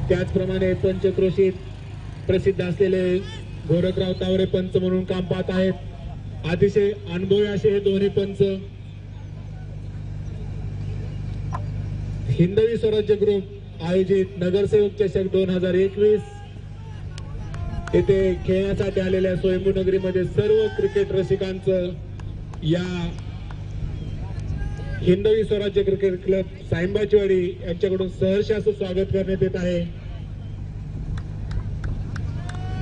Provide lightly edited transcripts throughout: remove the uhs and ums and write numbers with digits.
त्याचप्रमाणे पंचक्रोशीत प्रसिद्ध असलेले गोरखराव तावरे पंच म्हणून काम पाहत आहेत. अतिशय अनुभवी असे हे दोन्ही पंच. हिंदवी स्वराज्य ग्रुप आयोजित नगरसेवक चषक 2021 येथे खेळण्यासाठी आलेल्या स्वयंभू नगरीमध्ये सर्व क्रिकेट रसिकांचं या हिंदवी स्वराज्य क्रिकेट क्लब सायंबाचीवाडी यांच्याकडून सहर्ष असं स्वागत करण्यात येत आहे.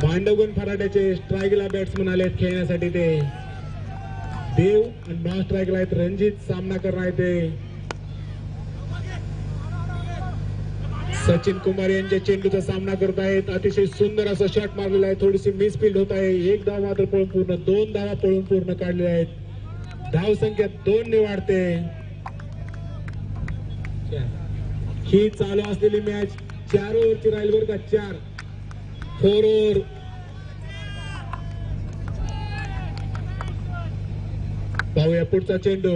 भांडवगण फराड्याचे स्ट्राईकला बॅट्समन आलेत खेळण्यासाठी. ते देव आणि नॉन स्ट्राईकला आहेत रणजित सामना करणार आहे. ते सचिन कुमार यांच्या चेंडूचा सामना करत आहेत. अतिशय सुंदर असा शॉट मारलेला आहे. थोडीशी मिसफील्ड होत आहे. एक धाव मात्र पळून पूर्ण, 2 धावा पळून पूर्ण काढलेल्या आहेत. धाव संख्या 2 ने वाढते. ही चालू असलेली मॅच 4 ओव्हरची राहील बरं का. 4 ओव्हर. पाहूया पुढचा चेंडू.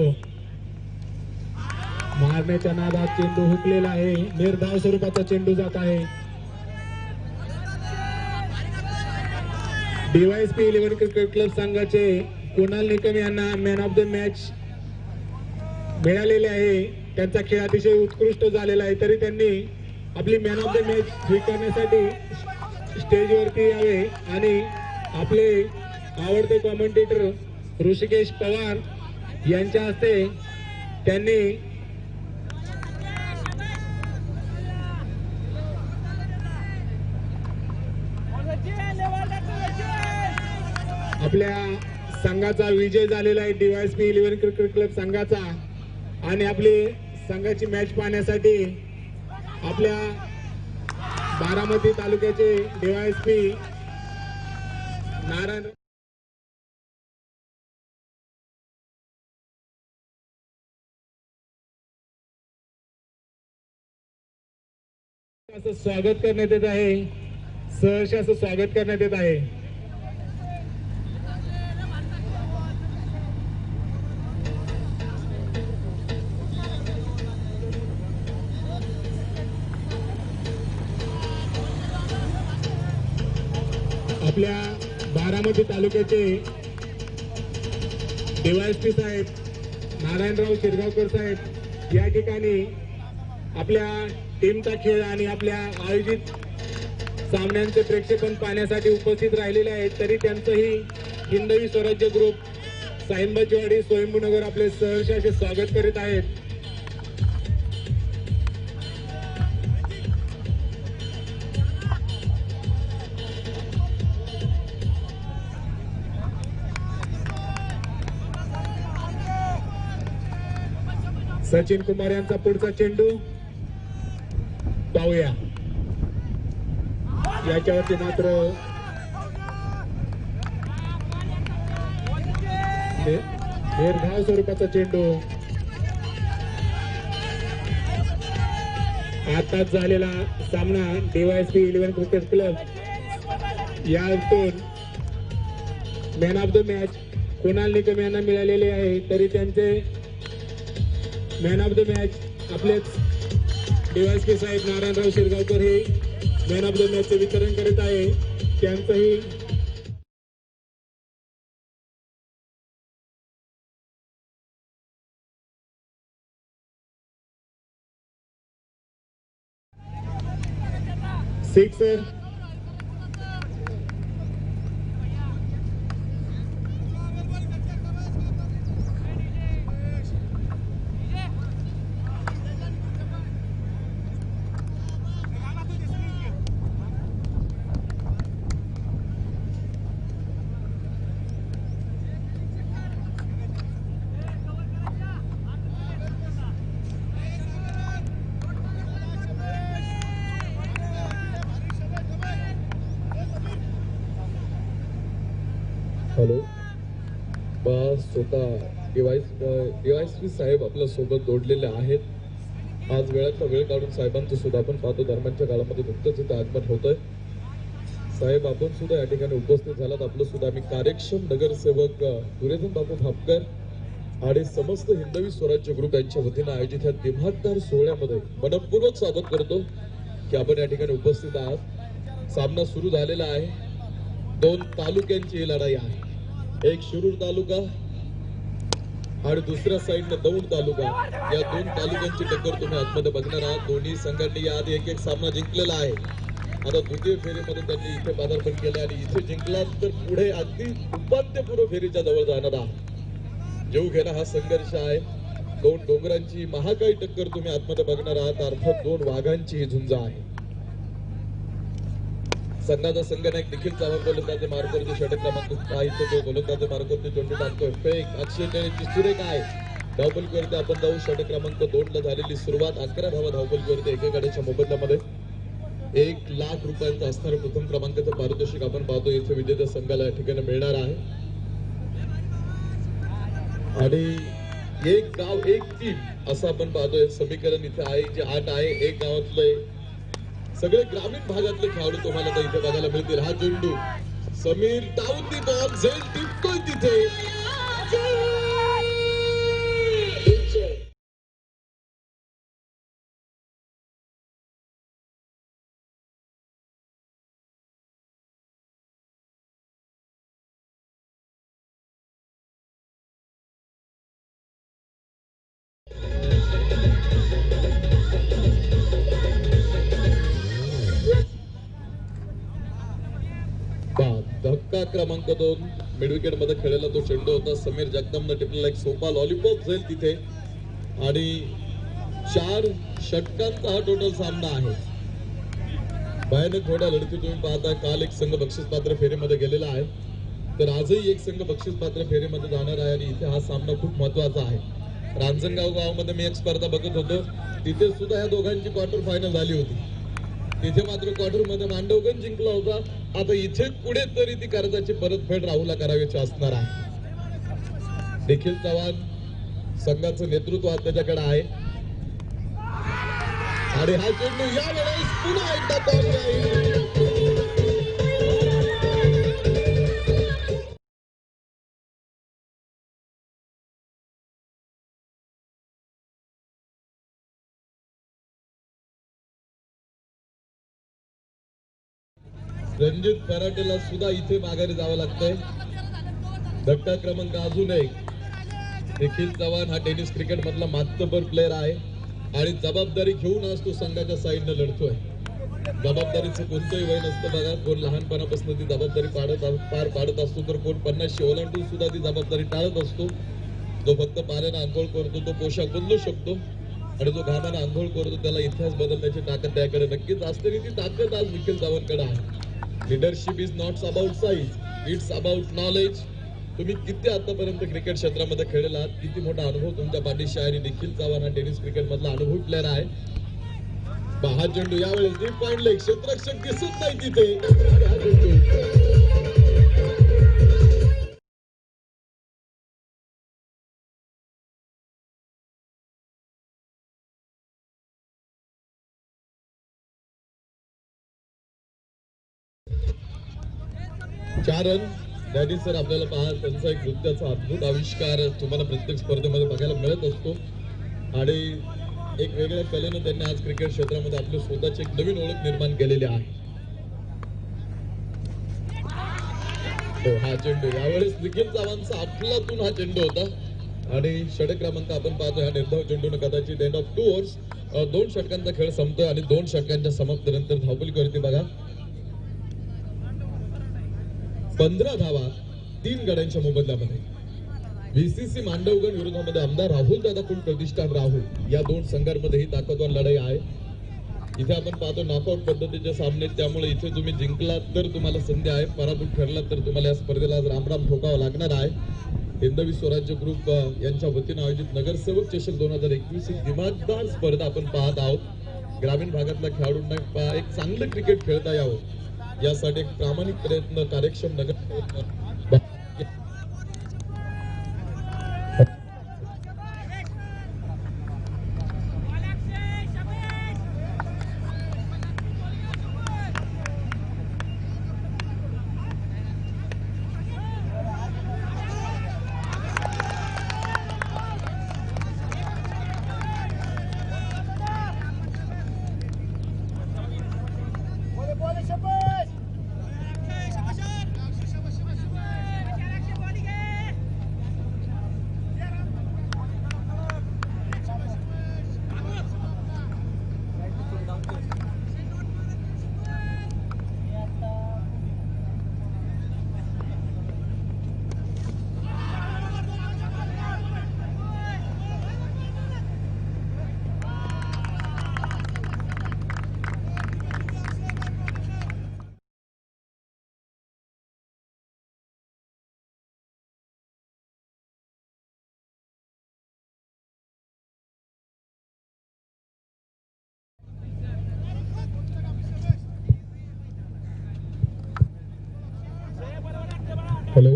मारण्याच्या नादात चेंडू हुकलेला आहे. निर्धाव स्वरूपाचा चेंडू जात आहे. डीवायएसपी 11 क्रिकेट क्लब संघाचे कुणाल निकम यांना मॅन ऑफ द मॅच मिळालेले आहे. त्यांचा खेळ अतिशय उत्कृष्ट झालेला आहे. तरी त्यांनी आपली मॅन ऑफ द मॅच स्वीकारण्यासाठी स्टेजवरती यावे आणि आपले आवडते कॉमेंटेटर ऋषिकेश पवार यांच्या हस्ते त्यांनी आपल्या संघाचा विजय झालेला आहे. डीवायएसपी 11 क्रिकेट क्लब संघाचा. आणि आपली संघाची मॅच पाहण्यासाठी आपल्या बारामती तालुक्याचे डीवायएसपी नारायण असं स्वागत करण्यात येत आहे. सहर्ष असं स्वागत करण्यात येत आहे. आपल्या बारामती तालुक्याचे डीवायएसपी साहेब नारायणराव शिरगावकर साहेब या ठिकाणी आपल्या टीमचा खेळ आणि आपल्या आयोजित सामन्यांचे प्रेक्षेपण पाहण्यासाठी उपस्थित राहिलेले आहेत. तरी त्यांचंही हिंदवी स्वराज्य ग्रुप सायंबाचीवाडी स्वयंभूनगर आपले सहर्ष असे स्वागत करीत आहेत. सचिन कुमार यांचा पुढचा चेंडू पाहूया. याच्यावरती मात्र निर्धाव स्वरूपाचा चेंडू. आताच झालेला सामना डीवायएसपी 11 क्रिकेट क्लब यातून man of the match Kunal Nikam यांना मिळालेले आहे. तरी त्यांचे मॅन ऑफ द मॅच आपलेच डीवायएसपी साहेब नारायणराव शिरगावकर हे मॅन ऑफ द मॅचचे वितरण करीत आहे. त्यांचंही सिक्सर. हॅलो. स्वतः डीवायएसपी साहेब आपल्या सोबत जोडलेले आहेत. आज वेळातला वेळ काढून साहेबांचं सुद्धा आपण पाहतो दरम्यानच्या काळामध्ये नुकतंच इथं आगमन होतंय. साहेब आपण सुद्धा या ठिकाणी उपस्थित झालात. आपलं सुद्धा आम्ही कार्यक्षम नगरसेवक दुर्योधन बापू भापकर आणि समस्त हिंदवी स्वराज्य ग्रुप यांच्या वतीनं आयोजित या दिमागदार सोहळ्यामध्ये मनपूर्वक स्वागत करतो की आपण या ठिकाणी उपस्थित आहात. सामना सुरू झालेला आहे. दोन तालुक्यांची ही लढाई आहे. एक शिरूर तालुका आणि दुसऱ्या साईडने दौंड तालुका. या दोन तालुक्यांची टक्कर तुम्ही आतमध्ये बघणार आहात. दोन्ही संघांनी याआधी एक सामना जिंकलेला आहे. आता द्वितीय फेरीमध्ये त्यांनी इथे पदार्पण केले आणि इथे जिंकला तर पुढे अगदी उपांत्यपूर्व फेरीच्या जवळ जाणार आहात. जीव घेणा हा संघर्ष आहे. दोन डोंगरांची महाकाय टक्कर तुम्ही आतमध्ये बघणार आहात. अर्थात दोन वाघांची ही झुंज आहे. संघाचा संघनायक निखिल चव्हाण गोलंदाजे मार्कवरती षटक क्रमांक 6 इथे तो गोलंदाजे मार्कवरती चेंडू टाकतोय. फेक अक्षय टेनेची सुरेख आहे. धावपलकीवरती आपण जाऊ. षटक क्रमांक 2 ला झालेली सुरुवात. 11 धावा धावपलकीवरती एकेकाड्याच्या मोबदल्यामध्ये 1 लाख रुपयांचं असणारं प्रथम क्रमांकाचं पारितोषिक आपण पाहतो इथे विजेत्या संघाला या ठिकाणी मिळणार आहे. आणि एक गाव एक टीम असं आपण पाहतोय समीकरण इथे आहे जे 8 आहे. एक गावातले सगळे ग्रामीण भागातले खेळाडू तुम्हाला आता इथे बघायला मिळतील. हा चेंडू समीर डाऊन दी बॉल झेल टिपतोय तिथे. धक्का क्रमांक 2 मिडविकेट मध्ये खेळलेला तो चेंडू होता. समीर जगदमने टिपलेला एक सोपा लॉलीपॉप जाईल तिथे. आणि 4 षटकांचा हा टोटल सामना आहे. भयानक घोडा लढती तुम्ही पाहता. काल एक संघ बक्षीस पात्र फेरीमध्ये गेलेला आहे तर आजही एक संघ बक्षीस पात्र फेरीमध्ये जाणार आहे आणि इथे हा सामना खूप महत्वाचा आहे. रांजणगाव गावामध्ये मी एक स्पर्धा बघत होतो. तिथे सुद्धा या दोघांची क्वार्टर फायनल झाली होती. तिथे मात्र क्वार्टर मध्ये मांडवगंज जिंकला होता. आता इथे पुढे तरी ती कर्जाची परतफेड राहुलला करावीची असणार आहे. निखिल चव्हाण संघाचं नेतृत्व आज त्याच्याकडे आहे आणि हा चेंडू यावेळेस पुन्हा एकदा बॉल राहील. रणजित फराटेला सुद्धा इथे माघारी जावं लागतंय. धक्का क्रमांक अजून एक. निखिल चव्हाण हा टेनिस क्रिकेट मधला मातबर प्लेअर आहे आणि जबाबदारी घेऊन आज तो संघाच्या साईडने लढतोय. जबाबदारीचं कोणतंही वय नसतं बघा. कोण लहानपणापासून ती जबाबदारी पार पाडत असतो तर कोण 50शी ओलांडून सुद्धा ती जबाबदारी टाळत असतो. जो फक्त पाण्याने आंघोळ करतो तो पोशाख बदलू शकतो आणि जो घामाने आंघोळ करतो त्याला इतिहास बदलण्याची ताकद त्याकडे नक्कीच असते. ती ताकद आज निखिल चव्हाणकडे आहे. Leadership is not about size, it's about knowledge. तुम्ही किती आतापर्यंत क्रिकेट क्षेत्रामध्ये खेळलेला आहात, किती मोठा अनुभव तुमच्या पाठीशी आहे आणि निखिल चव्हाण हा टेनिस क्रिकेट मधला अनुभवी प्लेअर आहे. हा चेंडू यावेळेस डीप पॉइंटला एक क्षेत्ररक्षक दिसत नाही तिथे. चारण डॅडी सर आपल्याला पहा त्यांचा एक नृत्याचा अद्भुत आविष्कार तुम्हाला प्रत्येक स्पर्धेमध्ये बघायला मिळत असतो आणि एक वेगळ्या कलेनं त्यांनी आज क्रिकेट क्षेत्रामध्ये आपली स्वतःची एक नवीन ओळख निर्माण केलेली आहे. हा चेंडू यावेळेस निखिल चव्हाणचा अफलातून हा चेंडू होता आणि षटक क्रमांक आपण पाहतो. ह्या निर्धाव चेंडून कदाचित एंड ऑफ 2 ओव्हर्स 2 षटकांचा खेळ संपतोय आणि 2 षटकांच्या समाप्तीनंतर धावपलकीवरती बघा 15 धावा 3 गड्यांच्या मोबदल्यामध्ये. बीसीसी मांडवगण विरोधामध्ये आमदार राहुल दादा कुल प्रतिष्ठान राहुल या 2 संघांमध्ये ही ताकदवान लढाई आहे. इथे आपण पाहतो नॉकआउट पद्धतीचे सामने. त्यामुळे इथे तुम्ही जिंकलात तर तुम्हाला संधी आहे, पराभूत ठरलात तर तुम्हाला या स्पर्धेला रामराम ठोकावा लागणार आहे. हिंदवी स्वराज्य ग्रुप यांच्या वतीनं आयोजित नगरसेवक चषक 2021 ही दिमागदार स्पर्धा आपण पाहत आहोत. ग्रामीण भागातल्या खेळाडूंना एक चांगलं क्रिकेट खेळता यावं यासाठी एक प्रामाणिक प्रयत्न कार्यक्षम नगर हॅलो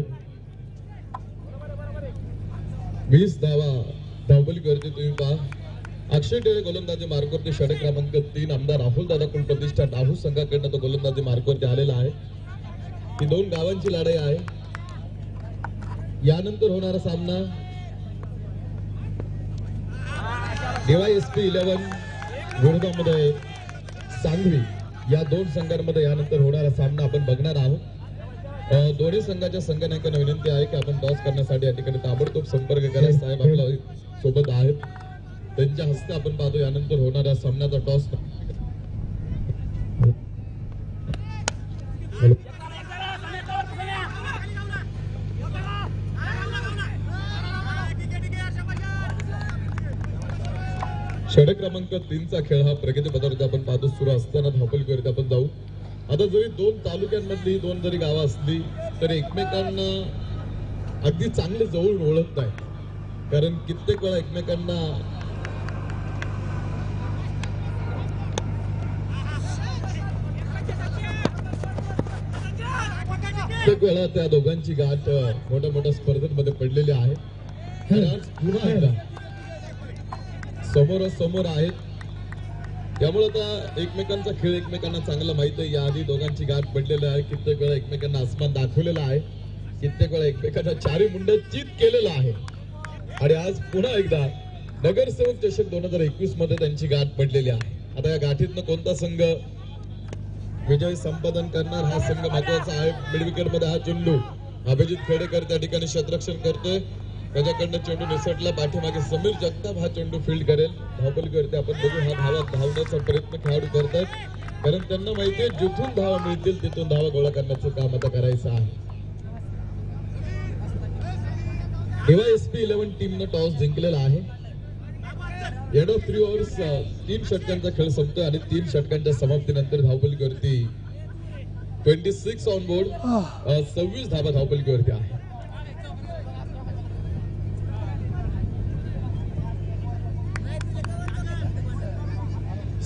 20 धावा धावपलीवरती तुम्ही पहा. अक्षय टेळे गोलंदाजी मार्कवरती षटक क्रमांक 3. आमदार राहुल दादा कुल प्रतिष्ठान राहुल संघाकडनं तो गोलंदाजी मार्कवरती आलेला आहे. ही दोन गावांची लढाई आहे. यानंतर होणारा सामना DYSP 11 विरोधामध्ये सांगवी या दोन संघांमध्ये यानंतर होणारा सामना आपण बघणार आहोत. दोन्ही संघाच्या संघनायकांना विनंती आहे की आपण टॉस करण्यासाठी या ठिकाणी ताबडतोब संपर्क करा. साहेब आपल्या सोबत आहेत, त्यांच्या हस्ते आपण पाहतो यानंतर होणाऱ्या सामन्याचा टॉस. षटक क्रमांक 3 चा खेळ हा प्रगती पदार्थ आपण पाहतो सुरू असताना धावपलीवरती आपण जाऊ. आता जरी दोन तालुक्यांमधली दोन जरी गावं असली तरी एकमेकांना अगदी चांगले जवळून ओळखत आहे. कारण कित्येक वेळा एकमेकांना कित्येक वेळा त्या दोघांची गाठ मोठ्या मोठ्या स्पर्धेमध्ये पडलेली आहे. आज पुन्हा एकदा समोरासमोर आहेत. त्यामुळे आता एकमेकांचा खेळ एकमेकांना चांगला माहित आहे. याआधी दोघांची गाठ पडलेली आहे. कित्येक वेळा एकमेकांना आसमान दाखवलेला आहे. कित्येक वेळा एकमेकांना चारी मुंड चित केलेला आहे. आणि आज पुन्हा एकदा नगरसेवक चषक 2021 मध्ये त्यांची गाठ पडलेली आहे. आता या गाठीतनं कोणता संघ विजय संपादन करणार हा संघ महत्वाचा आहे. मिडविकेट मध्ये हा चेंडू अभिजित खेडेकर त्या ठिकाणी क्षेत्ररक्षण करतोय. त्याच्याकडनं चेंडू निसटला. पाठीमागे समीर जगताप हा चेंडू फील्ड करेल. धावपलीवरती आपण बघू हा धावा धावण्याचा प्रयत्न खेळाडू करतात. कारण त्यांना माहितीये जिथून धावा मिळतील तिथून धावा गोळा करण्याचं काम आता करायचं आहे. DYSP 11 टीमनं टॉस जिंकलेला आहे. एंड ऑफ 3 ओव्हर्स 3 षटकांचा खेळ संपतोय आणि 3 षटकांच्या समाप्तीनंतर धावपलीवरती 26 ऑन बोर्ड 26 धावा धावपलीवरती आहे.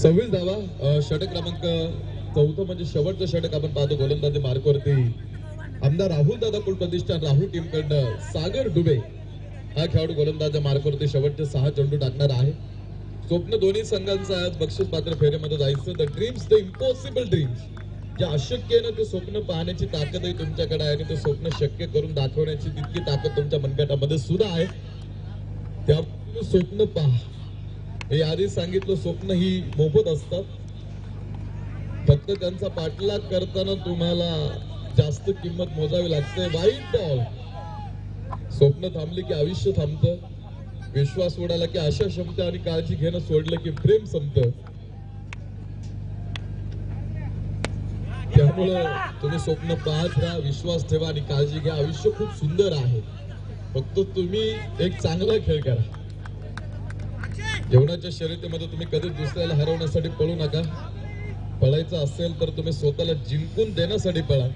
26 धावा. षटक क्रमांक 4 म्हणजे शेवटचं षटक आपण पाहतो गोलंदाजी मार्कवरती आमदार राहुल दादा कुल प्रतिष्ठान राहुल टीम कडनं सागर डुबे हा खेळाडू गोलंदाजी मार्कवरती शेवटचे 6 चेंडू टाकणार आहे. स्वप्न दोन्ही संघांचं आज बक्षीस पात्र फेरीमध्ये जायचं. The dreams the impossible dreams, जे अशक्य आहे ना ते स्वप्न पाहण्याची ताकदही तुमच्याकडे आहे आणि ते स्वप्न शक्य करून दाखवण्याची तितकी ताकद तुमच्या मनगटामध्ये सुद्धा आहे. त्यामुळे स्वप्न पहा. हे आधी सांगितलं, स्वप्न ही मोफत असतात. फक्त त्यांचा पाठलाग करताना तुम्हाला जास्त किंमत मोजावी लागते. वाईट बॉल. स्वप्न थांबली की आयुष्य थांबतं. विश्वास उडाला की आशा क्षमता आणि काळजी घेणं सोडलं की प्रेम संपतं. त्यामुळं तुम्ही स्वप्न पाहत राहा, विश्वास ठेवा आणि काळजी घ्या. आयुष्य खूप सुंदर आहे. फक्त तुम्ही एक चांगला खेळ करा. जीवनाच्या शर्यतीमध्ये तुम्ही कधीच दुसऱ्याला हरवण्यासाठी पळू नका. पळायचं असेल तर तुम्ही स्वतःला जिंकून देण्यासाठी पळा.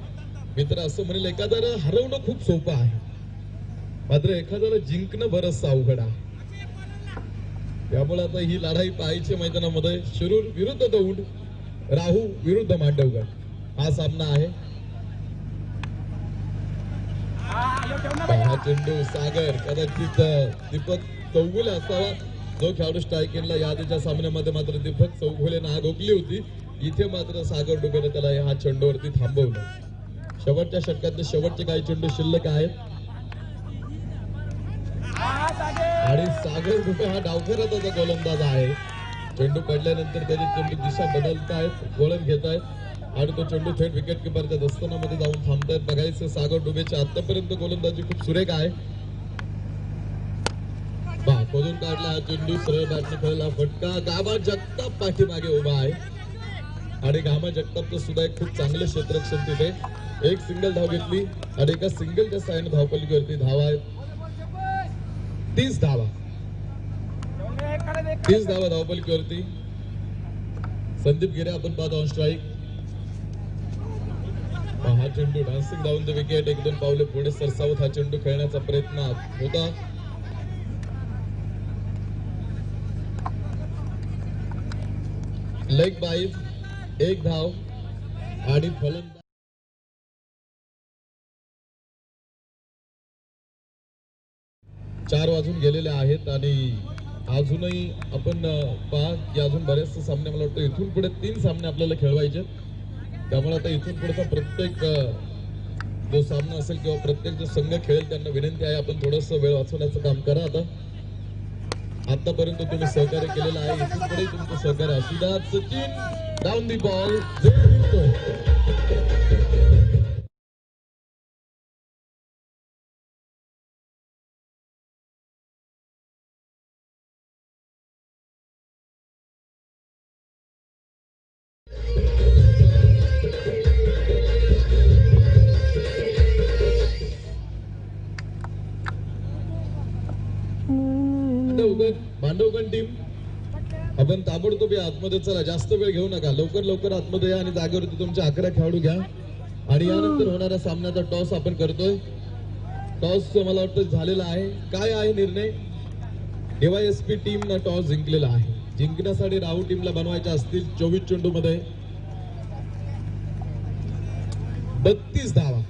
मित्र असं म्हणेल एखाद्याला हरवणं खूप सोपं आहे, मात्र एखाद्याला जिंकणं बरंच अवघड आहे. त्यामुळे आता ही लढाई पाहायची मैदानामध्ये शिरूर विरुद्ध दौंड, राहू विरुद्ध मांडवगड हा सामना आहे. हा चेंडू सागर कदाचित दीपक चौगुले असावा जो खेळाडू स्ट्रायकिंगला यादीच्या सामन्यामध्ये मात्र दीपक चौगुलेनं आग ओकली होती. इथे मात्र सागर डुबेने त्याला ह्या चेंडूवरती थांबवलं. शेवटच्या षटकातले शेवटचे काही चेंडू शिल्लक आहेत आणि सागर डुबे हा डावखराचा गोलंदाज आहे. चेंडू पडल्यानंतर त्याची चेंडू दिशा बदलतायत, वळण घेतायत आणि तो चेंडू थेट विकेट किपरच्या दस्तानामध्ये जाऊन थांबतायत. बघायचं सागर डुबेची आतापर्यंत गोलंदाजी खूप सुरेख आहे. खोदून काढला हा चेंडू, सरळ बॅटने खेळला फटका. गामा जगताप पाठीमागे उभा आहे आणि गामा जगतापचं सुद्धा एक खूप चांगलं क्षेत्ररक्षण तिथे. एक सिंगल धाव घेतली आणि एका सिंगलच्या साहाय्याने धावपलीवरती धावा आहेत 30 धावा. 30 धावा धावपलीवरती. संदीप गिरे आपण पाहतो ऑन स्ट्राईक. हा चेंडू डान्सिंग डाऊन द विकेट. 1-2 पावले पुढे सरसावत हा चेंडू खेळण्याचा प्रयत्न होता. लेग बाईज 1 धाव आणि फलंदाज 4 वाजून गेलेले आहेत आणि अजूनही आपण पहा की अजून बरेचसे सामने मला वाटतं इथून पुढे 3 सामने आपल्याला खेळवायचे. त्यामुळे आता इथून पुढचा प्रत्येक जो सामना असेल किंवा प्रत्येक जो संघ खेळेल त्यांना विनंती आहे आपण थोडस वेळ वाचवण्याचं काम करा. आतापर्यंत तुम्ही सहकार्य केलेलं आहे, इथून पुढे तुमचं सहकार्य असू द्या. Sachin down the ball. भांडवगण टीम आपण ताबडतोब या आतमध्ये चला, जास्त वेळ घेऊ नका, लवकर लवकर आतमध्ये या आणि जागेवरती तुमचे 11 खेळाडू घ्या. आणि यानंतर होणाऱ्या सामन्याचा टॉस आपण करतोय. टॉस मला वाटतं झालेला आहे. काय आहे निर्णय? DYSP टीमनं टॉस जिंकलेला आहे. जिंकण्यासाठी राहू टीमला बनवायच्या असतील 24 चेंडू मध्ये 32 धावा.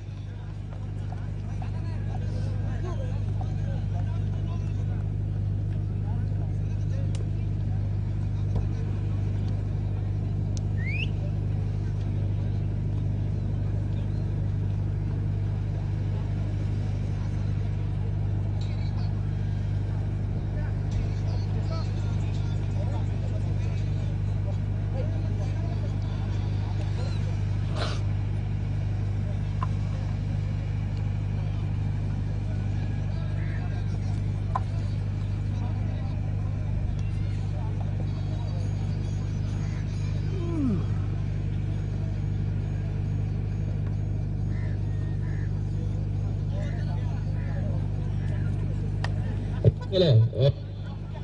चला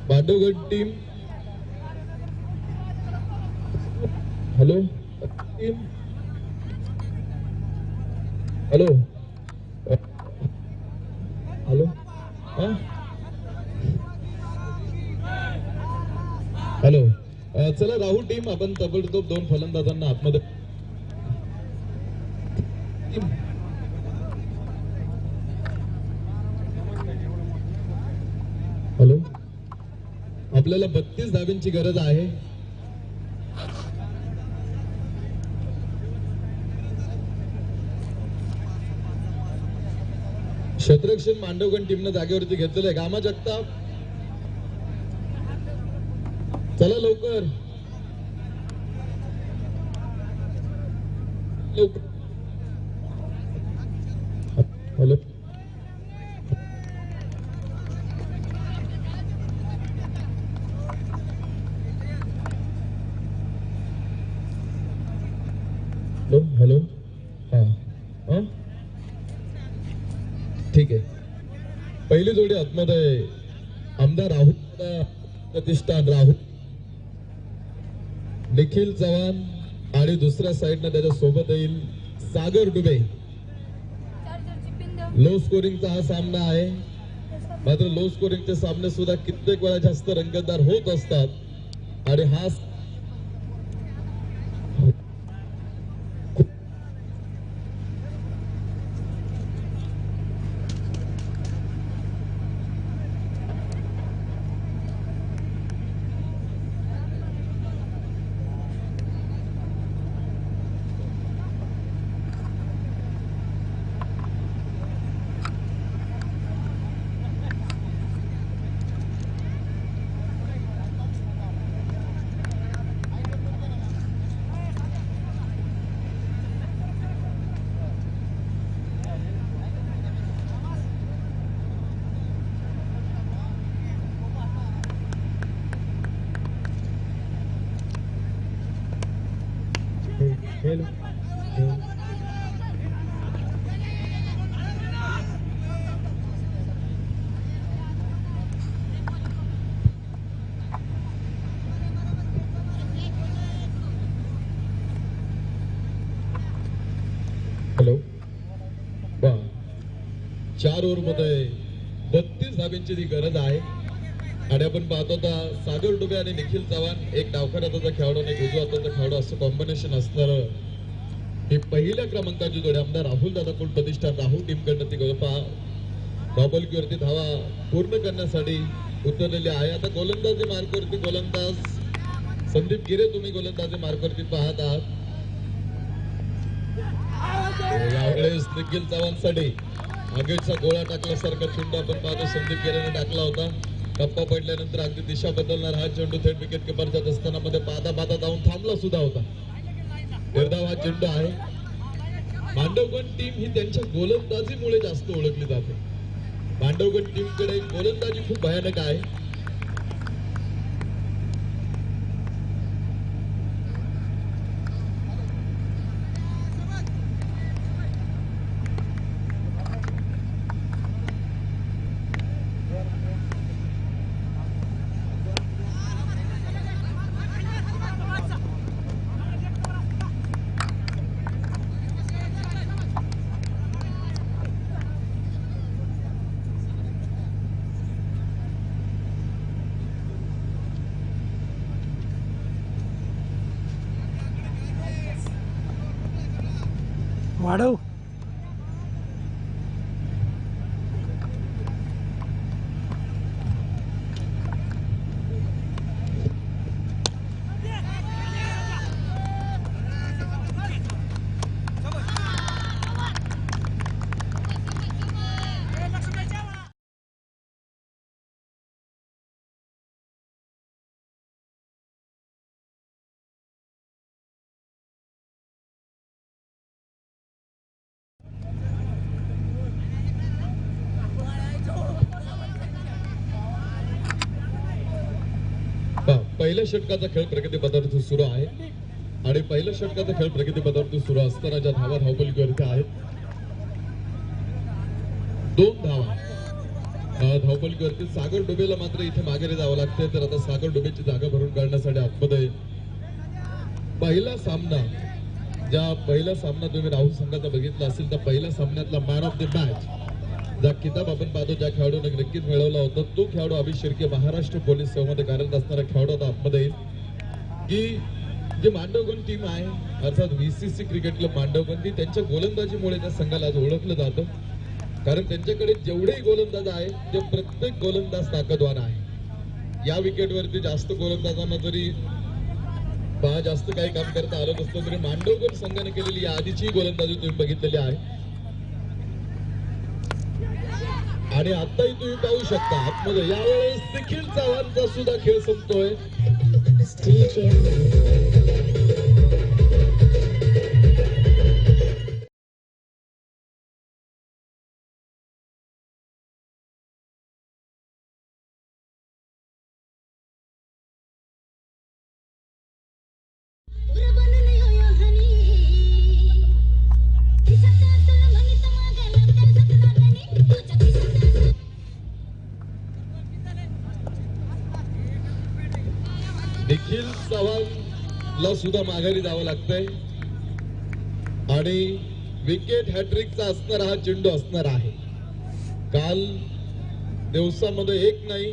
Bhandavgad team, hello team, hello hello hello चला राहू टीम आपण ताबडतोब 2 फलंदाजांना आतमध्ये. हॅलो, आपल्याला 32 धाव्यांची गरज आहे. क्षेत्ररक्षण मांडवगण टीमनं जागेवरती घेतलेलं आहे. गामा जगताप, चला लवकर लवकर. हॅलो हॅलो हा, ठीक आहे. पहिली जोडी आतमध्ये आमदार राहुल प्रतिष्ठान राहुल निखिल चव्हाण आणि दुसऱ्या साईडनं त्याच्या सोबत येईल सागर डुबे. लो स्कोरिंगचा हा सामना आहे. मात्र लो स्कोरिंगचे सामने सुद्धा कित्येक वेळा जास्त रंगतदार होत असतात आणि हा हॅलो हॅलो 4 ओव्हरमध्ये 32 धाब्यांची ती गरज आहे. आणि आपण पाहतो आता सागर डुबे आणि निखिल चव्हाण एक डावखा हाताचा खेळाडू आणि उजवा हाताचा खेळाडू असं कॉम्बिनेशन असणार. ही पहिल्या क्रमांकाची जोडी आमदार राहुल दादा कुल प्रतिष्ठान राहुल टीम कडनं ती गळपा धावपलकीवरती धावा पूर्ण करण्यासाठी उतरलेले आहे. आता गोलंदाजी मार्कवरती गोलंदाज संदीप गिरे तुम्ही गोलंदाजी मार्कवरती पाहत आहात. यावेळेस निखिल चव्हाणसाठी आगेटचा गोळा टाकल्यासारखा चेंडू आपण पाहतो संदीप गिरेने टाकला होता. टप्पा पडल्यानंतर अगदी दिशा बदलणार हा चेंडू थेट विकेट किपरच्या असताना मध्ये पादा जाऊन थांबला सुद्धा होता. निर्धाव हा चेंडू आहे. मांडवगण टीम ही त्यांच्या गोलंदाजीमुळे जास्त ओळखली जाते. मांडवगण टीम कडे गोलंदाजी खूप भयानक आहे. वाढव. पहिल्या षटकाचा खेळ प्रगतीपथावरती सुरू आहे आणि पहिल्या षटकाचा खेळ प्रगतीपथावरती सुरू असताना ज्या धावा धावपलीवरती आहेत 2 धावा धावपलीवरती सागर डुबेला मात्र इथे माघारी जावं लागतंय. तर आता सागर डुबेची जागा भरून काढण्यासाठी आतमध्ये पहिला सामना तुम्ही राहुल संघाचा बघितला असेल तर पहिल्या सामन्यातला मॅन ऑफ द मॅच ज्या किताब आपण पाहतो ज्या खेळाडूने नक्कीच मिळवला होता तो खेळाडू अभिष शिर्के महाराष्ट्र पोलीस सेवेमध्ये कार्यरत असणारा खेळाडू होता. आतमध्ये येईल की जे मांडवगण टीम आहे अर्थात VCC क्रिकेट क्लब मांडवगण ती त्यांच्या गोलंदाजीमुळे त्या संघाला आज ओळखलं जातं. कारण त्यांच्याकडे जेवढेही गोलंदाज आहे ते प्रत्येक गोलंदाज ताकदवान आहे. या विकेटवरती जास्त गोलंदाजांना जरी जास्त काही काम करता आलं नसतं तरी मांडवगण संघाने केलेली या आधीची गोलंदाजी तुम्ही बघितलेली आहे. आणि आताही तुम्ही पाहू शकता आतमध्ये यावेळेस निखिल चव्हाणचा सुद्धा खेळ संपतोय. निखिल चव्हाणला सुद्धा माघारी जावं लागतंय आणि विकेट हॅट्रिकचा असणारा हा चेंडू असणार आहे. काल दिवसामध्ये 1 नाही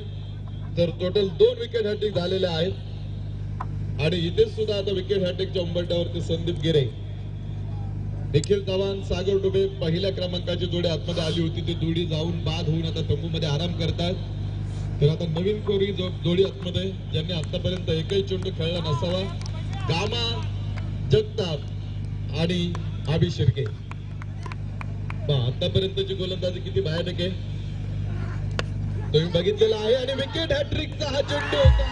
तर टोटल 2 विकेट हॅट्रिक झालेले आहेत आणि इथे सुद्धा आता विकेट हॅट्रिकच्या उंबरठ्यावरती संदीप गिरे, निखिल चव्हाण, सागर डुबे पहिल्या क्रमांकाची जोडी आतमध्ये आली होती. ती जोडी जाऊन बाद होऊन आता तंबूमध्ये आराम करतात. तर आता नवीन कोरी जोडी आतमध्ये ज्यांनी आतापर्यंत एकही चेंडू खेळला नसावा गामा जगताप आणि अभिष शिर्के. आतापर्यंतची गोलंदाजी किती भयानक आहे तुम्ही बघितलेला आहे आणि विकेट हॅट्रिकचा हा चेंडू होता.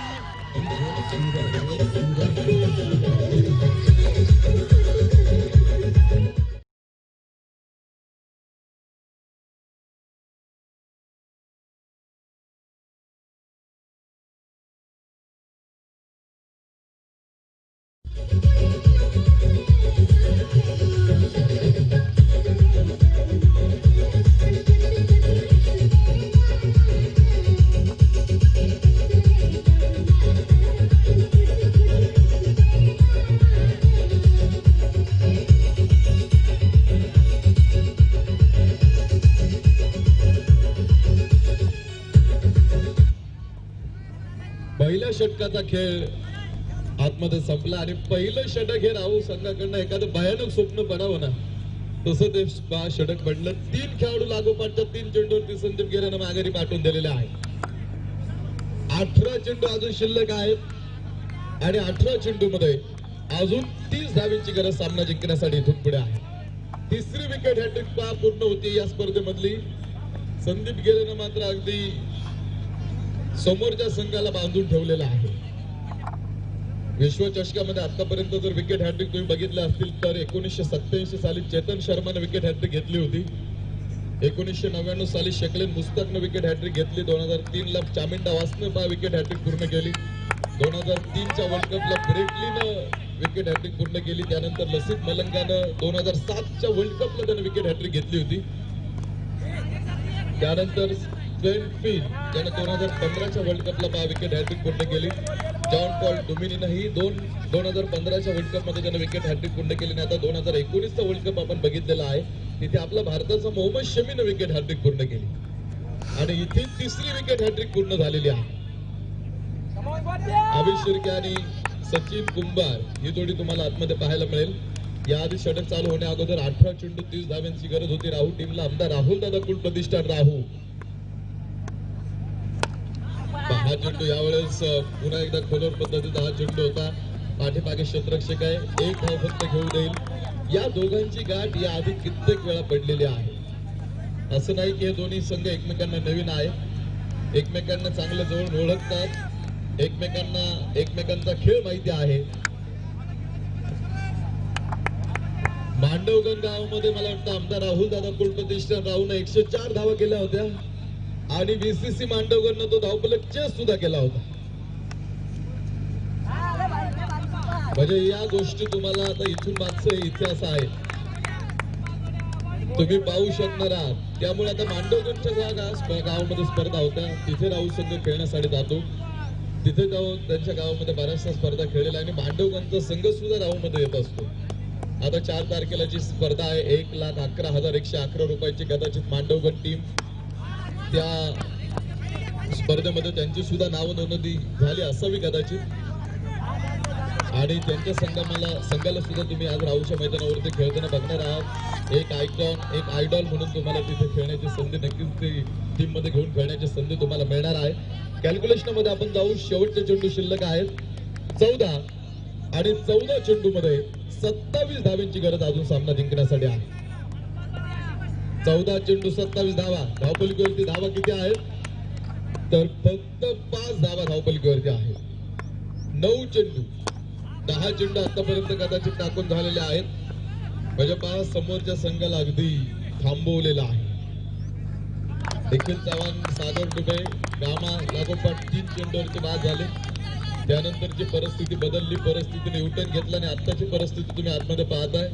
पहिल्या षटकाचा खेळ आतमध्ये संपला आणि पहिलं षटक हे राहुल संघाकडनं एखादं भयानक स्वप्न बनावं ना तसं ते षटक पडलं. 3 खेळाडू लागोपाठच्या 3 चेंडूवरती संदीप गिरेनं माघारी पाठवून दिलेले आहे. 18 चेंडू अजून शिल्लक आहेत आणि 18 चेंडू मध्ये अजून 30 धावांची गरज सामना जिंकण्यासाठी इथून पुढे आहे. तिसरी विकेट हॅट्रिक पूर्ण होती या स्पर्धेमधली. संदीप गिरेनं मात्र अगदी समोरच्या संघाला बांधून ठेवलेला आहे. विश्वचषकामध्ये आतापर्यंत जर विकेट हॅट्रिक तुम्ही बघितल्या असतील तर 1987 साली चेतन शर्माने विकेट हॅट्रिक घेतली होती. 1999 साली शकलेन मुस्ताकनं विकेट हॅट्रिक घेतली. 2003 ला चामिंडा वासनं विकेट हॅट्रिक पूर्ण केली. 2003च्या वर्ल्ड कपला ब्रेटलीनं विकेट हॅट्रिक पूर्ण केली. त्यानंतर लसित मलंगानं 2007च्या वर्ल्ड कपला त्यानं विकेट हॅट्रिक घेतली होती. त्यानंतर स्वेन फिन त्यानं 2015च्या वर्ल्ड कपला विकेट हॅट्रिक पूर्ण केली. जॉन पॉल डुमिनीनंही 2015च्या वर्ल्ड कप मध्ये त्यानं विकेट हॅट्रिक पूर्ण केली. आणि आता 2019चा वर्ल्ड कप आपण बघितलेला आहे. तिथे आपला भारताचा मोहम्मद शमीनं विकेट हॅट्रिक पूर्ण केली आणि इथे तिसरी विकेट हॅट्रिक पूर्ण झालेली आहे. अभिषेक शिर्के आणि सचिन कुंभार ही जोडी तुम्हाला आतमध्ये पाहायला मिळेल. याआधी षटक चालू होण्या अगोदर 18 चेंडू 30 धावांची गरज होती राहू टीमला. आमदार राहुल दादा कुल प्रतिष्ठान राहू. हा चेंडू यावेळेस पुन्हा एकदा खोलवर पद्धतीचा हा चेंडू होता. पाठीमागे क्षेत्ररक्षक आहे. 1 धाव फक्त घेऊ देईल. या दोघांची गाठ या आधी कित्येक वेळा पडलेली आहे. असं नाही की हे दोन्ही संघ एकमेकांना नवीन आहे. एकमेकांना चांगलं जवळ ओळखतात. एकमेकांचा खेळ माहिती आहे. मांडवगण गावामध्ये मला वाटतं आमदार राहुल दादा कुल प्रतिष्ठान राहून 104 धावा केल्या होत्या आणि बीसीसी मांडवगणनं तो धावफलक चेस सुद्धा केला होता. म्हणजे या गोष्टी तुम्हाला आता इथून मागचा इतिहास आहे तुम्ही पाहू शकणार आहात. त्यामुळे आता मांडवगणच्या गावामध्ये स्पर्धा होत्या. तिथे राहू संघ खेळण्यासाठी जातो. तिथे जाऊन त्यांच्या गावामध्ये बऱ्याचशा स्पर्धा खेळलेल्या आणि मांडवगणचा संघ सुद्धा राहूमध्ये येत असतो. आता 4 तारखेला जी स्पर्धा आहे 1,11,111 रुपयाची कदाचित मांडवगण टीम त्या स्पर्धेमध्ये त्यांची सुद्धा नाव नोंदणी झाली असावी कदाचित. आणि त्यांच्या संघाला सुद्धा तुम्ही आज राहूच्या मैदानावरती खेळताना बघणार आहात. एक आयकॉन एक आयडॉल म्हणून तुम्हाला तिथे खेळण्याची संधी नक्कीच टीम मध्ये घेऊन खेळण्याची संधी तुम्हाला मिळणार आहे. कॅल्क्युलेशन मध्ये आपण जाऊ. शेवटचे चेंडू शिल्लक आहेत 14 आणि 14 चेंडू मध्ये 27 धावांची गरज अजून सामना जिंकण्यासाठी आहे. 14 चेंडू 27 धावा. धावपलिकेवरती धावा किती आहेत तर फक्त 5 धावा धावपलिकेवरती आहेत. 9 चेंडू 10 चेंडू आतापर्यंत कदाचित टाकून झालेले आहेत. म्हणजे पहा समोरच्या संघाला अगदी थांबवलेला आहे. निखिल चव्हाण सागर डुबे गामा लागोपाठ 3 चेंडूवरती बाद झाले. त्यानंतरची परिस्थिती बदलली. परिस्थितीने युटर्न घेतला आणि आत्ताची परिस्थिती तुम्ही आतमध्ये पाहताय.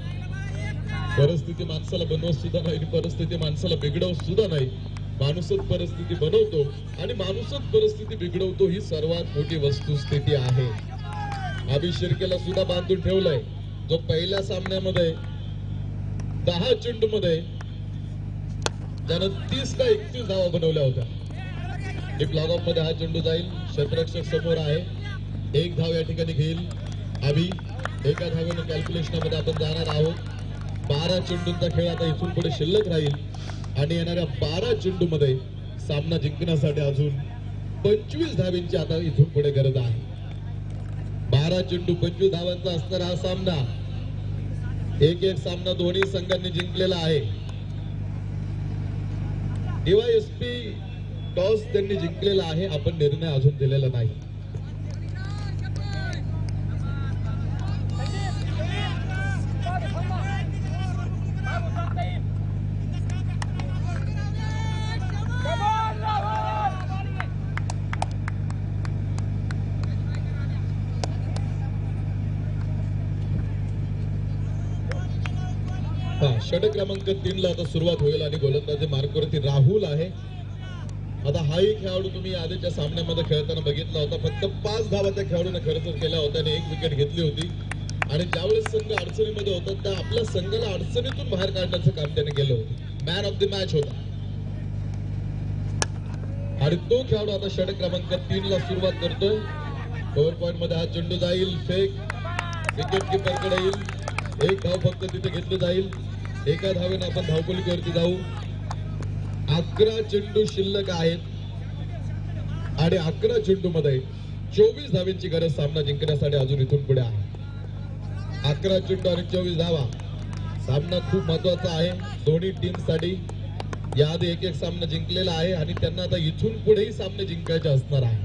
परिस्थिती माणसाला बनवत सुद्धा नाही. परिस्थिती माणसाला बिघडवत सुद्धा नाही. माणूसच परिस्थिती बनवतो आणि माणूसच परिस्थिती बिघडवतो. ही सर्वात मोठी वस्तुस्थिती आहे. अभिषेक शिर्केला सुद्धा बांधून ठेवलंय. जो पहिल्या सामन्यामध्ये 10 चेंडू मध्ये त्यानं 30 का 31 धावा बनवल्या होत्या. डीप लॉग ऑफ मध्ये हा चेंडू जाईल. क्षेत्ररक्षक समोर आहे. 1 धाव या ठिकाणी घेईल अभि. एका धावेनं कॅल्क्युलेशन मध्ये आपण जाणार आहोत. 12 चेंडूंचा खेळ आता इथून पुढे शिल्लक राहील आणि येणाऱ्या 12 चेंडू मध्ये सामना जिंकण्यासाठी अजून 25 धावांची आता इथून पुढे गरज आहे. 12 चेंडू 25 धावांचा असणारा हा सामना. एक सामना दोन्ही संघांनी जिंकलेला आहे. डीवायएसपी टॉस त्यांनी जिंकलेला आहे. आपण निर्णय अजून दिलेला नाही. षटक क्रमांक 3 ला आता सुरुवात होईल आणि गोलंदाजी मार्कवरती राहुल आहे. आता हाही खेळाडू तुम्ही आधीच्या सामन्यामध्ये खेळताना बघितला होता. फक्त 5 धावा त्या खेळाडूने खरंच केल्या होत्या आणि 1 विकेट घेतली होती. आणि ज्यावेळेस संघ अडचणीमध्ये होता त्या आपल्या संघाला अडचणीतून बाहेर काढण्याचं काम त्याने केलं होतं. मॅन ऑफ द मॅच होता आणि तो खेळाडू आता षटक क्रमांक 3 ला सुरुवात करतोय. ओव्हर पॉइंट मध्ये हा चेंडू जाईल. फेक विकेट किपर कडे येईल. 1 धाव फक्त तिथे घेतली जाईल. एका धावेनं आपण धावपलीवरती जाऊ. 11 चेंडू शिल्लक आहेत आणि 11 चेंडू मध्ये 24 धावेंची गरज सामना जिंकण्यासाठी अजून इथून पुढे आहे. 11 चेंडू आणि 24 धावा. सामना खूप महत्वाचा आहे दोन्ही टीम साठी. याआधी एक एक सामना जिंकलेला आहे आणि त्यांना आता इथून पुढेही सामने जिंकायचे असणार आहे.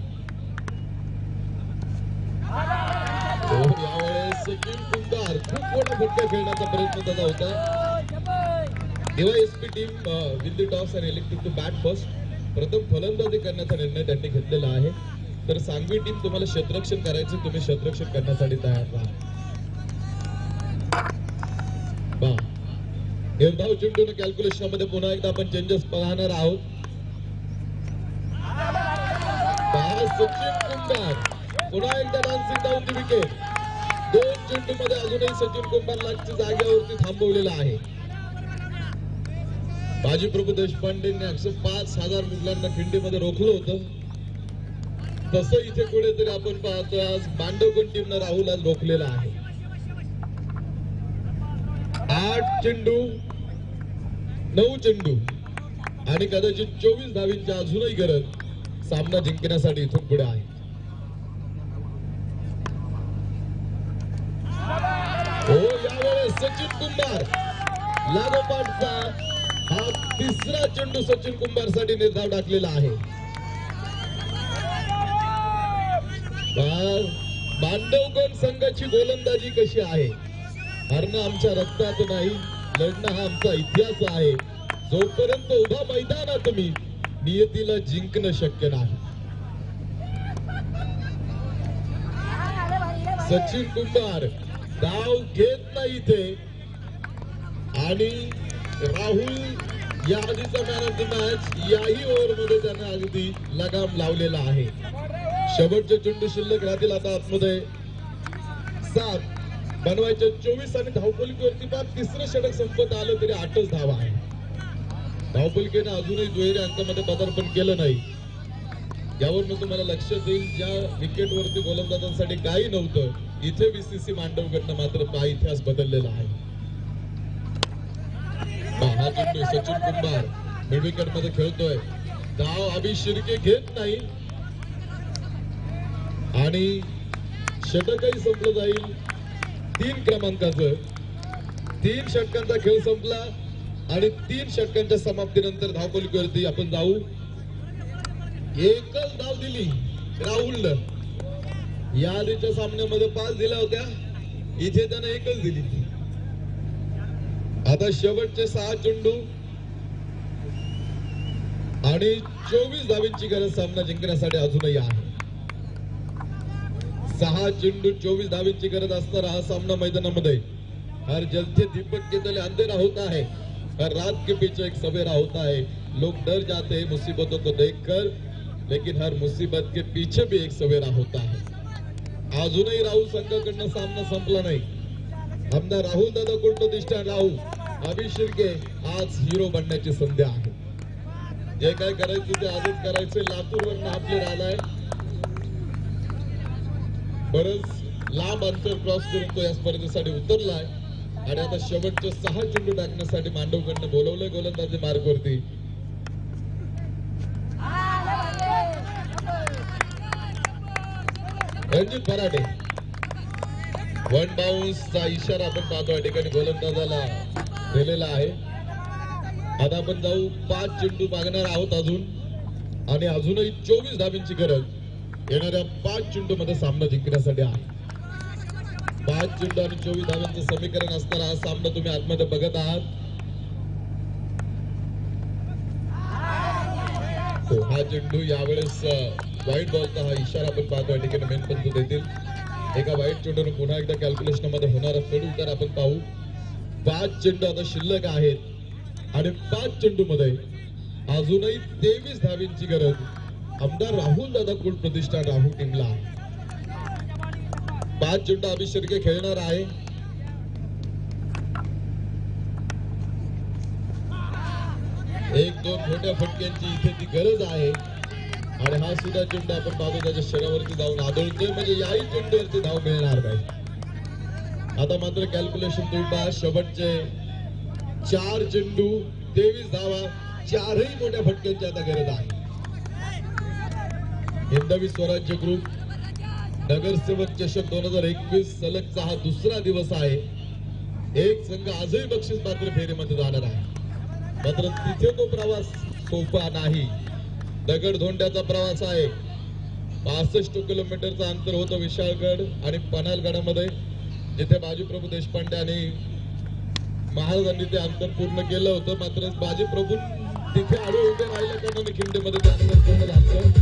यावेळेस सचिन कुंभार खूप मोठा फटका खेळण्याचा प्रयत्न त्याचा होता. DYSP team will the toss and elected to bat first. प्रथम फलंदाजी करण्याचा निर्णय त्यांनी घेतलेला आहे. तर सांगवी टीम तुम्हाला क्षेत्ररक्षण करायचे, तुम्ही क्षेत्ररक्षण करण्यासाठी तयार राहा. निर्धाव चेंडून कॅल्क्युलेशन मध्ये पुन्हा एकदा आपण चेंजेस पाहणार आहोत. सचिन कुंभार पुन्हा एकदा डान्सिंग डाऊन दी विकेट. 2 चेंडू मध्ये अजूनही सचिन कुंभारला जागेवरती थांबवलेला आहे. बाजीप्रभू देशपांडेंनी 105,000 मुलांना खिंडीमध्ये रोखलं होतं. तसं इथे कुठेतरी आपण पाहतो आज मांडवगण टीमनं राहुल आज रोखलेला आहे. 8 चेंडू 9 चेंडू आणि कदाचित 24 धावींची अजूनही गरज सामना जिंकण्यासाठी इथून पुढे आहे. यावेळेस सचिन कुंभार लागोपाठचा हा 3रा चेंडू सचिन कुंभार साठी निर्धाव टाकलेला आहे. मांडवगण संघाची गोलंदाजी कशी आहे? हरणं आमच्या रक्तात नाही, लढणं हा आमचा इतिहास आहे. जोपर्यंत उभा मैदानात तुम्ही नियतीला जिंकणं शक्य नाही. सचिन कुंभार धाव घेत नाही इथे आणि राहुल या आधीचा मॅन ऑफ द मॅच याही ओव्हरमध्ये त्याने अगदी लगाम लावलेला आहे. शेवटचे चेंडू शिल्लक राहतील आता आतमध्ये 7 बनवायचे 24 आणि धावपलिकेवरती पार 3रं षटक संपत आलं तरी 8च धावा आहे. धावपलिकेने अजूनही दुहेरी अंकामध्ये पदार्पण केलं नाही. यावरून तुम्हाला लक्षात येईल ज्या विकेटवरती गोलंदाजांसाठी काही नव्हतं इथे BCC मांडवगडनं मात्र इतिहास बदललेला आहे. हा चेंडू सचिन कुंभार मिड विकेट मध्ये खेळतोय. धाव अभि शिर्के घेत नाही आणि षटकही संपलं जाईल. 3 क्रमांकाचं 3 षटकांचा खेळ संपला आणि 3 षटकांच्या समाप्तीनंतर धावपलिकेवरती आपण जाऊ. एकच धाव दिली राहुलनं. या आधीच्या सामन्यामध्ये 5 दिल्या होत्या, इथे त्यानं एकच दिली. आता शेवटचे 6 चेंडू आणि 24 धावींची गरज सामना जिंकण्यासाठी अजूनही आहे. 6 चेंडू 24 धावींची गरज असणारा हा सामना मैदानामध्ये हर जलते दीपक के तले अंधेरा होता है, हर रात के पीछे एक सवेरा होता है. लोग डर जाते हैं मुसीबतों को देखकर, लेकिन हर मुसीबत के पीछे भी एक सवेरा होता है. अजूनही राहुल संघाकडनं सामना संपला नाही. आमदार राहुल दादा कुलप्रतिष्ठान राहुल अभि शिर्के आज हिरो बनण्याची संधी आहे. जे काय करायचं ते आजच करायचं. लातूरवरून आपले आलाय, बरंच लांब अंतर क्रॉस करून तो या स्पर्धेसाठी उतरलाय आणि आता शेवटचे 6 चेंडू टाकण्यासाठी मांडवकडनं बोलवलंय गोलंदाजी मार्गवरती. रणजित पराठे 1 बाउन्सचा इशारा आपण पाहतो या ठिकाणी गोलंदाजाला दिलेला आहे. आता आपण जाऊ 5 चेंडू मागणार आहोत अजून आणि अजूनही 24 धावींची गरज येणाऱ्या 5 चेंडू मध्ये सामना जिंकण्यासाठी आहे. 5 चेंडू आणि 24 धावांचं समीकरण असणारा हा सामना तुम्ही आतमध्ये बघत आहात. हा चेंडू यावेळेस वाईट बॉलचा हा इशारा आपण पाहतो या ठिकाणी मेन पंच देतील. एका वाईट चेंडूने पुन्हा एकदा कॅल्क्युलेशन मध्ये होणारा चढ उतार आपण पाहू. 5 चेंडू आता शिल्लक आहेत आणि 5 चेंडू मध्ये अजूनही 23 धावींची गरज आमदार राहुल दादा कुल प्रतिष्ठान राहुल टीमला. 5 चेंडू अभि शिर्के खेळणार आहे. एक दोन छोट्या फटक्यांची इथे ती गरज आहे आणि हा सुद्धा चेंडू आपण पाहतो त्याच्या शरीरावरती जाऊन आदळतोय, म्हणजे याही चेंडूवरती धाव मिळणार नाही. आता मात्र कॅल्क्युलेशन तुम्ही पहा. शेवटचे 4 चेंडू 23 धावा, 4ही मोठ्या फटक्यांची आता गरज आहे. हिंदवी स्वराज्य ग्रुप नगरसेवक चषक 2021 सलगचा हा दुसरा दिवस आहे. एक संघ आजही बक्षीस पात्र फेरीमध्ये जाणार आहे. मात्र तिथे तो प्रवास सोपा नाही. दगडधोंड्याचा प्रवास आहे. 65 किलोमीटरचं अंतर होतं विशाळगड आणि पन्हाळगडामध्ये, जिथे बाजीप्रभू देशपांडे आणि महाराजांनी ते अंतर पूर्ण केलं होतं. मात्र बाजीप्रभू तिथे आडू उभे राहिल्या कारणाने खिंडीमध्ये ते अंतर पूर्ण झालं.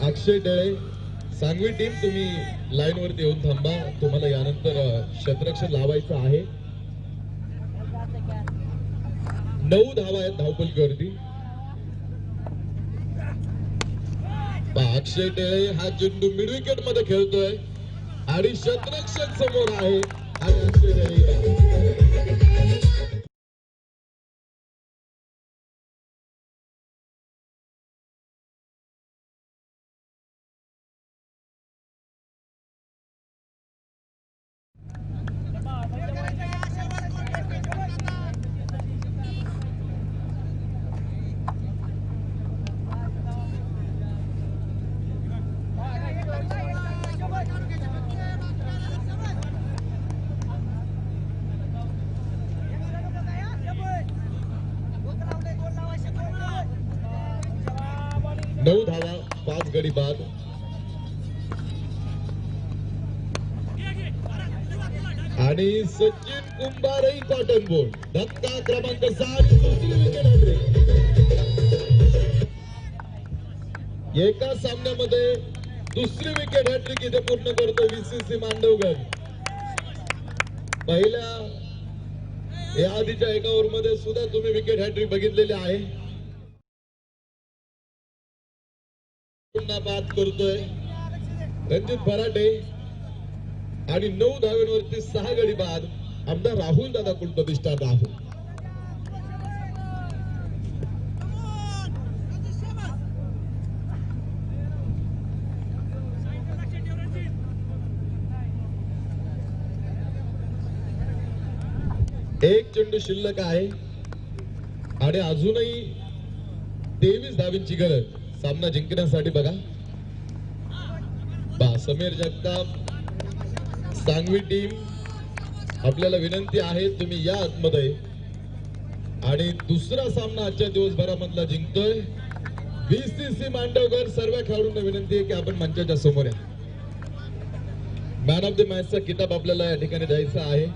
अक्षय डळे, सांगवी टीम, तुम्ही लाईन वरती येऊन थांबा. तुम्हाला यानंतर क्षेत्ररक्षण लावायचं आहे. 9 धावा आहेत धावपलकीवरती. अक्षय डळे हा चेंडू मिड विकेट मध्ये खेळतोय आणि क्षेत्ररक्षक समोर आहे. अक्षय डळे नऊ धावा, 5 गडी बाद. आणि सचिन कुंभारही कॉटन बोर्ड धक्का क्रमांक 6 दुसरी विकेट हॅट्रिक. एका सामन्यामध्ये दुसरी विकेट हॅट्रिक इथे पूर्ण करतो VCC मांडवगड. पहिल्या या आधीच्या एका ओव्हरमध्ये सुद्धा तुम्ही विकेट हॅट्रिक बघितलेली आहे. बाद करतोय रणजित फराटे आणि 9 धावांवरती 6 गडी बाद. आमदार राहुल दादा कुलप्रतिष्ठा राहुल. एक चेंडू शिल्लक आहे आणि अजूनही 23 धावांची गरज सामना जिंकण्यासाठी. बघा समीर जगताप, सांगवी टीम, आपल्याला विनंती आहे तुम्ही या आतमध्ये. आणि दुसरा सामना आजच्या दिवसभरामधला जिंकतोय VCC मांडवगड. सर्व खेळाडूंना विनंती आहे की आपण मंचाच्या समोर या. मॅन ऑफ द मॅचचा किताब आपल्याला या ठिकाणी द्यायचा आहे.